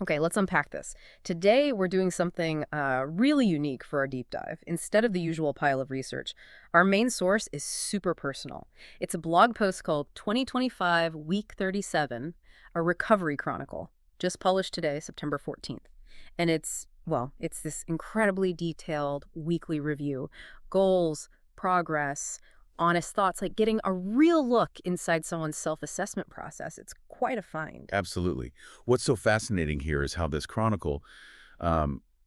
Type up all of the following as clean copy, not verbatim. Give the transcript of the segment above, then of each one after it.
Okay, let's unpack this. Today, we're doing something really unique for our deep dive. Instead of the usual pile of research, our main source is super personal. It's a blog post called 2025 Week 37, a recovery chronicle, just published today, September 14th. And it's this incredibly detailed weekly review. Goals, progress, honest thoughts, like getting a real look inside someone's self-assessment process. It's quite a find. Absolutely. What's so fascinating here is how this chronicle,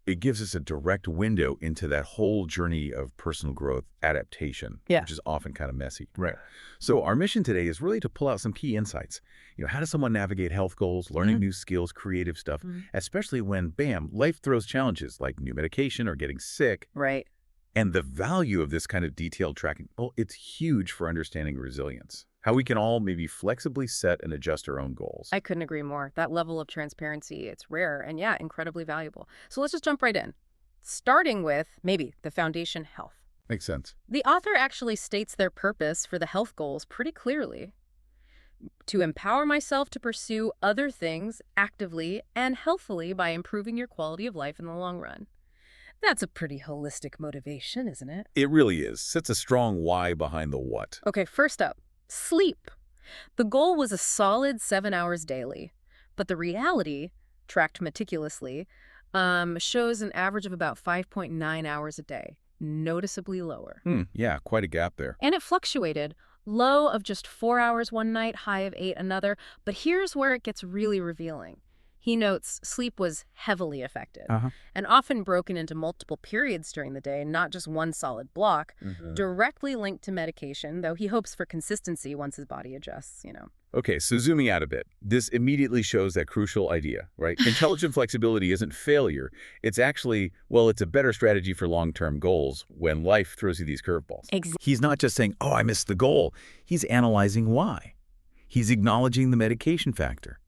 it gives us a direct window into that whole journey of personal growth adaptation, Yeah. which is often kind of messy. Right. So our mission today is really to pull out some key insights. How does someone navigate health goals, learning new skills, creative stuff, especially when, bam, life throws challenges like new medication or getting sick. Right. And the value of this kind of detailed tracking, well, it's huge for understanding resilience. How we can all maybe flexibly set and adjust our own goals. I couldn't agree more. That level of transparency, it's rare and yeah, incredibly valuable. So let's just jump right in. Starting with maybe the foundation health. Makes sense. The author actually states their purpose for the health goals pretty clearly. To empower myself to pursue other things actively and healthfully by improving your quality of life in the long run. That's a pretty holistic motivation, isn't it? It really is. Sets a strong why behind the what. Okay, first up, sleep. The goal was a solid 7 hours daily, but the reality, tracked meticulously, shows an average of about 5.9 hours a day, noticeably lower. Yeah, quite a gap there. And it fluctuated, low of just 4 hours one night, high of 8 another, but here's where it gets really revealing. He notes sleep was heavily affected and often broken into multiple periods during the day, not just one solid block, directly linked to medication, though he hopes for consistency once his body adjusts. Okay, so zooming out a bit, this immediately shows that crucial idea, right? Intelligent flexibility isn't failure. It's actually, well, it's a better strategy for long-term goals when life throws you these curveballs. He's not just saying, oh, I missed the goal. He's analyzing why. He's acknowledging the medication factor,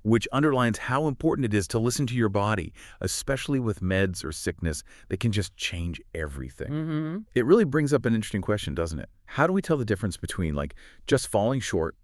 which underlines how important it is to listen to your body, especially with meds or sickness that can just change everything. It really brings up an interesting question, doesn't it? How do we tell the difference between, just falling short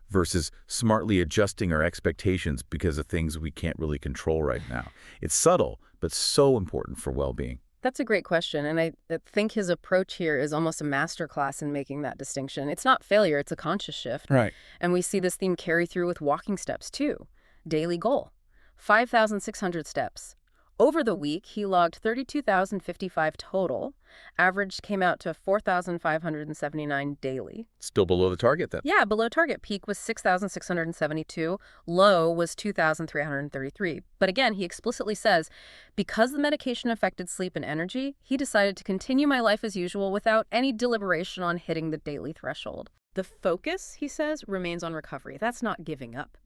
versus smartly adjusting our expectations because of things we can't really control right now? It's subtle, but so important for well-being. That's a great question, and I think his approach here is almost a masterclass in making that distinction. It's not failure, it's a conscious shift. Right. And we see this theme carry through with walking steps, too. Daily goal, 5,600 steps. Over the week, he logged 32,055 total. Average came out to 4,579 daily. Still below the target, then. Yeah, below target. Peak was 6,672. Low was 2,333. But again, he explicitly says, because the medication affected sleep and energy, he decided to continue my life as usual without any deliberation on hitting the daily threshold. The focus, he says, remains on recovery. That's not giving up.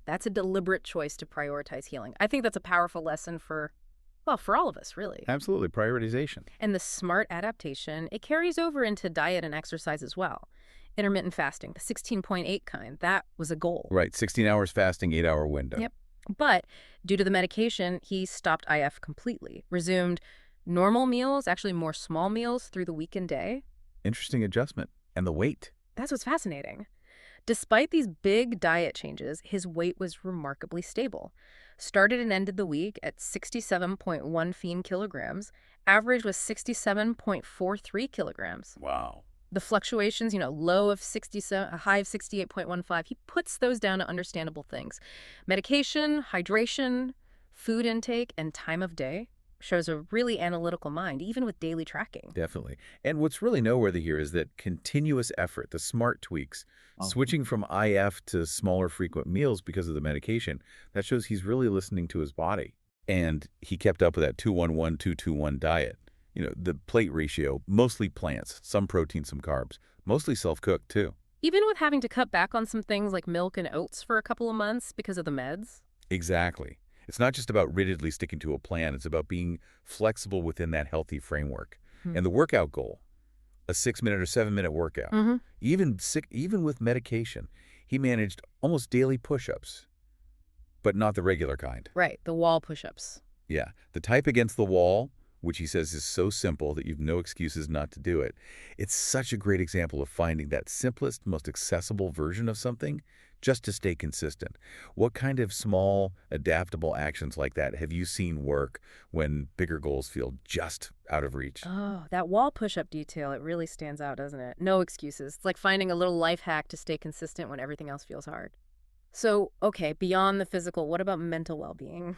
That's a deliberate choice to prioritize healing. I think that's a powerful lesson for all of us, really. Absolutely. Prioritization. And the smart adaptation, it carries over into diet and exercise as well. Intermittent fasting, the 16.8 kind, that was a goal. Right. 16 hours fasting, 8-hour window. Yep. But due to the medication, he stopped IF completely, resumed normal meals, actually more small meals through the week and day. Interesting adjustment. And the weight. That's what's fascinating. Despite these big diet changes, his weight was remarkably stable. Started and ended the week at 67.1 kilograms. Average was 67.43 kilograms. Wow. The fluctuations, low of 67, a high of 68.15, he puts those down to understandable things. Medication, hydration, food intake, and time of day shows a really analytical mind, even with daily tracking. Definitely. And what's really noteworthy here is that continuous effort, the smart tweaks, switching from IF to smaller frequent meals because of the medication, that shows he's really listening to his body. And he kept up with that 2-1-1-2-2-1 diet. The plate ratio, mostly plants, some protein, some carbs, mostly self-cooked too. Even with having to cut back on some things like milk and oats for a couple of months because of the meds? Exactly. It's not just about rigidly sticking to a plan. It's about being flexible within that healthy framework. And the workout goal, a 6-minute or 7-minute workout, even with medication, he managed almost daily push-ups, but not the regular kind. Right, the wall push-ups. Yeah, the type against the wall which he says is so simple that you've no excuses not to do it. It's such a great example of finding that simplest, most accessible version of something just to stay consistent. What kind of small, adaptable actions like that have you seen work when bigger goals feel just out of reach? Oh, that wall push-up detail, it really stands out, doesn't it? No excuses. It's like finding a little life hack to stay consistent when everything else feels hard. So, okay, beyond the physical, what about mental well-being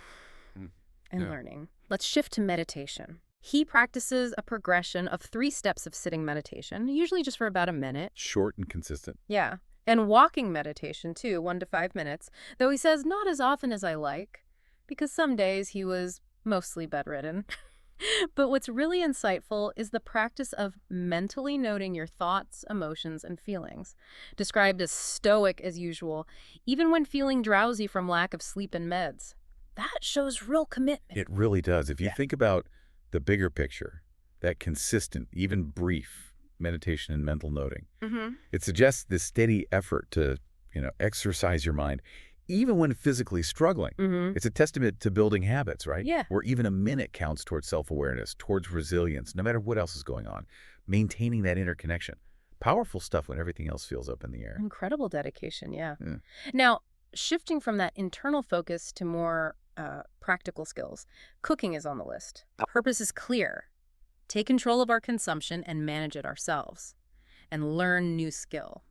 Mm, and yeah. learning? Let's shift to meditation. He practices a progression of 3 steps of sitting meditation, usually just for about a minute. Short and consistent. Yeah. And walking meditation, too, 1 to 5 minutes, though he says not as often as I like, because some days he was mostly bedridden. But what's really insightful is the practice of mentally noting your thoughts, emotions, and feelings. Described as stoic as usual, even when feeling drowsy from lack of sleep and meds. That shows real commitment. It really does. If you Yeah. think about the bigger picture, that consistent, even brief meditation and mental noting, Mm-hmm. it suggests this steady effort to, exercise your mind, even when physically struggling. Mm-hmm. It's a testament to building habits, right? Yeah. Where even a minute counts towards self-awareness, towards resilience, no matter what else is going on. Maintaining that inner connection. Powerful stuff when everything else feels up in the air. Incredible dedication, yeah. Yeah. Now, shifting from that internal focus to more practical skills, cooking is on the list. The purpose is clear. Take control of our consumption and manage it ourselves, and learn new skill.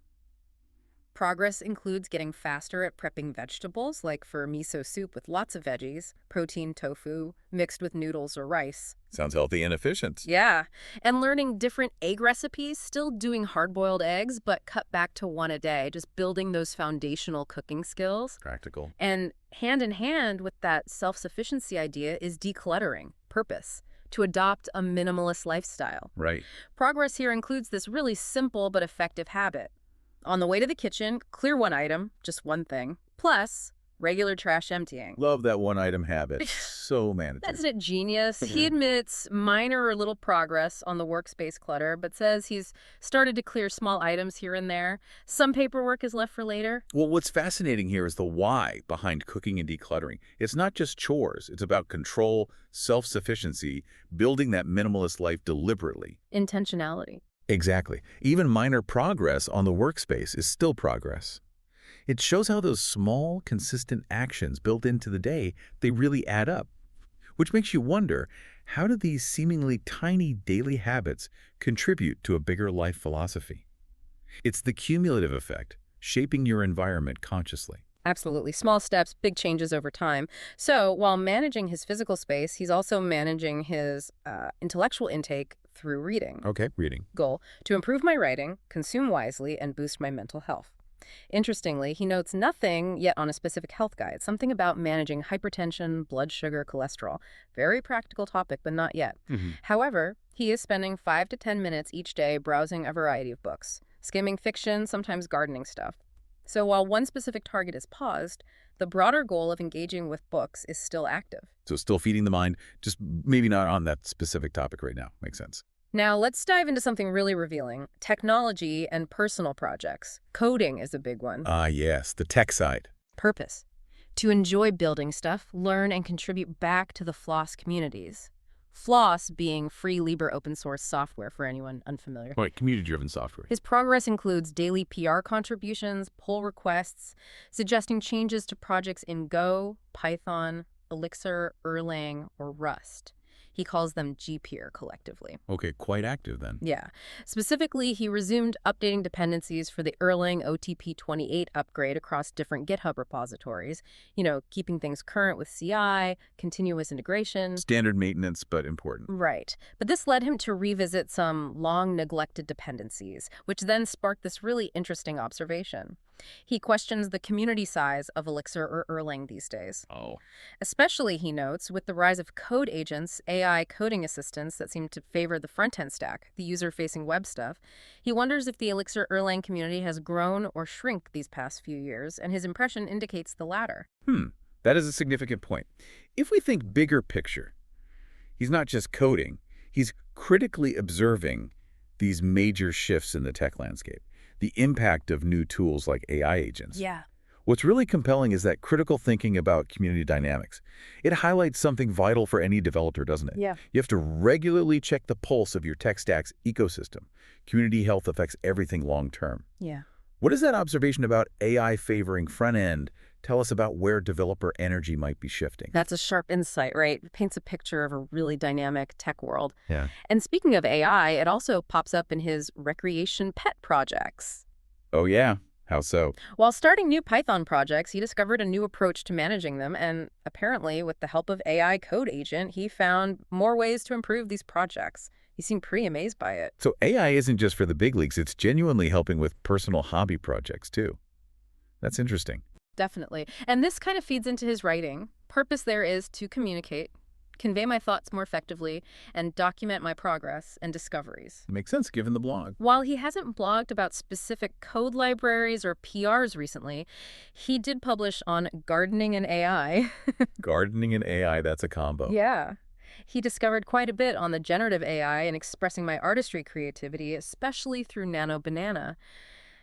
Progress includes getting faster at prepping vegetables, like for miso soup with lots of veggies, protein tofu, mixed with noodles or rice. Sounds healthy and efficient. Yeah, and learning different egg recipes, still doing hard-boiled eggs, but cut back to 1 a day, just building those foundational cooking skills. Practical. And hand in hand with that self-sufficiency idea is decluttering, purpose, to adopt a minimalist lifestyle. Right. Progress here includes this really simple but effective habit. On the way to the kitchen, clear 1 item, just 1 thing, plus regular trash emptying. Love that one item habit. So mandatory. That's it, genius. He admits minor or little progress on the workspace clutter, but says he's started to clear small items here and there. Some paperwork is left for later. Well, what's fascinating here is the why behind cooking and decluttering. It's not just chores. It's about control, self-sufficiency, building that minimalist life deliberately. Intentionality. Exactly. Even minor progress on the workspace is still progress. It shows how those small, consistent actions built into the day, they really add up. Which makes you wonder, how do these seemingly tiny daily habits contribute to a bigger life philosophy? It's the cumulative effect, shaping your environment consciously. Absolutely. Small steps, big changes over time. So while managing his physical space, he's also managing his intellectual intake through reading. Okay, reading. Goal, to improve my writing, consume wisely, and boost my mental health. Interestingly, he notes nothing yet on a specific health guide, something about managing hypertension, blood sugar, cholesterol. Very practical topic, but not yet. However, he is spending 5 to 10 minutes each day browsing a variety of books, skimming fiction, sometimes gardening stuff. So while one specific target is paused, the broader goal of engaging with books is still active. So still feeding the mind, just maybe not on that specific topic right now. Makes sense. Now, let's dive into something really revealing. Technology and personal projects. Coding is a big one. Ah, yes, the tech side. Purpose. To enjoy building stuff, learn, and contribute back to the Floss communities. Floss being free Libre open source software for anyone unfamiliar. Right, community-driven software. His progress includes daily PR contributions, pull requests, suggesting changes to projects in Go, Python, Elixir, Erlang, or Rust. He calls them GPR collectively. Okay, quite active then. Yeah. Specifically, he resumed updating dependencies for the Erlang OTP28 upgrade across different GitHub repositories, keeping things current with CI, continuous integration. Standard maintenance, but important. Right. But this led him to revisit some long-neglected dependencies, which then sparked this really interesting observation. He questions the community size of Elixir or Erlang these days. Oh. Especially, he notes, with the rise of code agents, AI coding assistants that seem to favor the front-end stack, the user-facing web stuff, he wonders if the Elixir Erlang community has grown or shrunk these past few years, and his impression indicates the latter. That is a significant point. If we think bigger picture, he's not just coding, he's critically observing these major shifts in the tech landscape. The impact of new tools like AI agents. Yeah. What's really compelling is that critical thinking about community dynamics. It highlights something vital for any developer, doesn't it? Yeah. You have to regularly check the pulse of your tech stack's ecosystem. Community health affects everything long-term. Yeah. What does that observation about AI favoring front end tell us about where developer energy might be shifting? That's a sharp insight, right? It paints a picture of a really dynamic tech world. Yeah. And speaking of AI, it also pops up in his recreation pet projects. Oh, yeah. How so? While starting new Python projects, he discovered a new approach to managing them, and apparently, with the help of AI code agent, he found more ways to improve these projects. He seemed pretty amazed by it. So AI isn't just for the big leagues, it's genuinely helping with personal hobby projects, too. That's interesting. Definitely. And this kind of feeds into his writing. Purpose there is to communicate, convey my thoughts more effectively, and document my progress and discoveries. Makes sense given the blog. While he hasn't blogged about specific code libraries or PRs recently, he did publish on gardening and AI. Gardening and AI, that's a combo. Yeah. He discovered quite a bit on the generative AI and expressing my artistry creativity, especially through Nano Banana.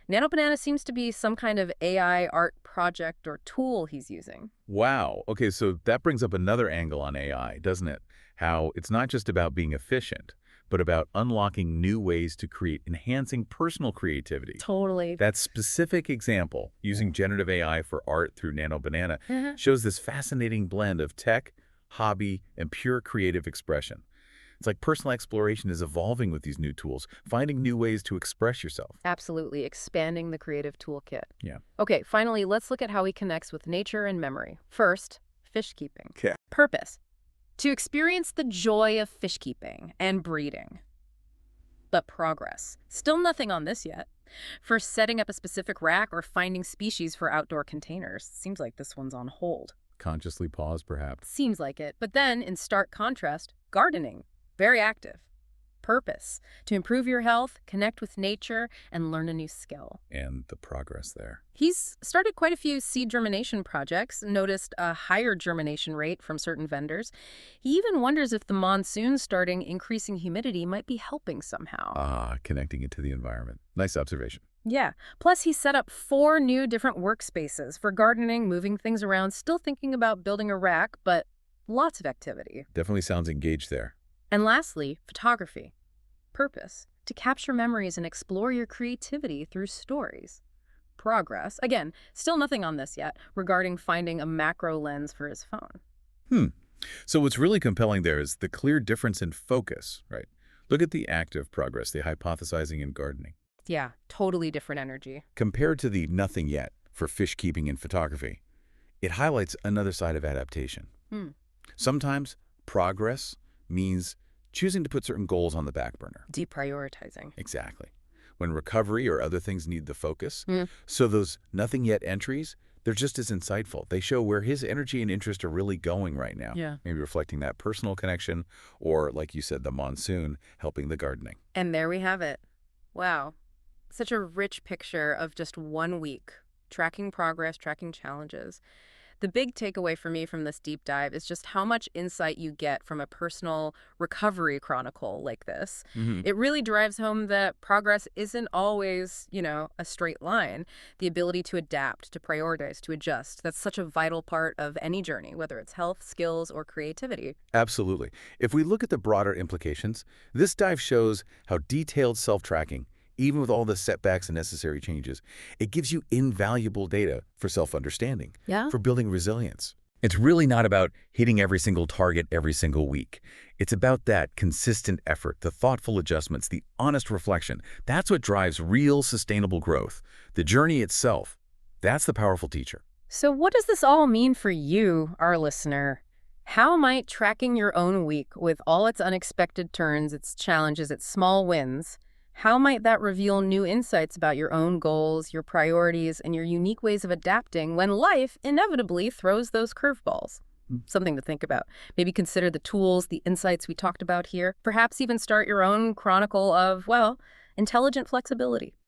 Nano Banana seems to be some kind of AI art project or tool he's using. Wow. Okay, so that brings up another angle on AI, doesn't it? How it's not just about being efficient, but about unlocking new ways to create, enhancing personal creativity. Totally. That specific example, using generative AI for art through Nano Banana, Uh-huh. shows this fascinating blend of tech, hobby, and pure creative expression. It's like personal exploration is evolving with these new tools, finding new ways to express yourself. Absolutely. Expanding the creative toolkit. Yeah. Okay, finally, let's look at how he connects with nature and memory. First, fish keeping. Okay. Purpose: to experience the joy of fish keeping and breeding. But progress: still nothing on this yet. For setting up a specific rack or finding species for outdoor containers. Seems like this one's on hold. Consciously pause, perhaps. Seems like it. But then, in stark contrast, gardening. Very active. Purpose: to improve your health, connect with nature, and learn a new skill. And the progress there. He's started quite a few seed germination projects, noticed a higher germination rate from certain vendors. He even wonders if the monsoon starting increasing humidity might be helping somehow. Ah, connecting it to the environment. Nice observation. Yeah. Plus, he set up 4 new different workspaces for gardening, moving things around, still thinking about building a rack, but lots of activity. Definitely sounds engaged there. And lastly, photography. Purpose: to capture memories and explore your creativity through stories. Progress: again, still nothing on this yet, regarding finding a macro lens for his phone. So what's really compelling there is the clear difference in focus, right? Look at the active progress, the hypothesizing and gardening, Yeah, totally different energy. compared to the nothing yet for fish keeping and photography. It highlights another side of adaptation. Hmm. Sometimes progress means choosing to put certain goals on the back burner. Deprioritizing. Exactly. When recovery or other things need the focus. Hmm. So those nothing yet entries, they're just as insightful. They show where his energy and interest are really going right now. Yeah. Maybe reflecting that personal connection or, like you said, the monsoon helping the gardening. And there we have it. Wow. Such a rich picture of just 1 week, tracking progress, tracking challenges. The big takeaway for me from this deep dive is just how much insight you get from a personal recovery chronicle like this. It really drives home that progress isn't always, a straight line. The ability to adapt, to prioritize, to adjust, that's such a vital part of any journey, whether it's health, skills, or creativity. Absolutely. If we look at the broader implications, this dive shows how detailed self-tracking, even with all the setbacks and necessary changes, it gives you invaluable data for self-understanding, Yeah. for building resilience. It's really not about hitting every single target every single week. It's about that consistent effort, the thoughtful adjustments, the honest reflection. That's what drives real sustainable growth. The journey itself, that's the powerful teacher. So what does this all mean for you, our listener? How might tracking your own week with all its unexpected turns, its challenges, its small wins, how might that reveal new insights about your own goals, your priorities, and your unique ways of adapting when life inevitably throws those curveballs? Something to think about. Maybe consider the tools, the insights we talked about here. Perhaps even start your own chronicle of, intelligent flexibility.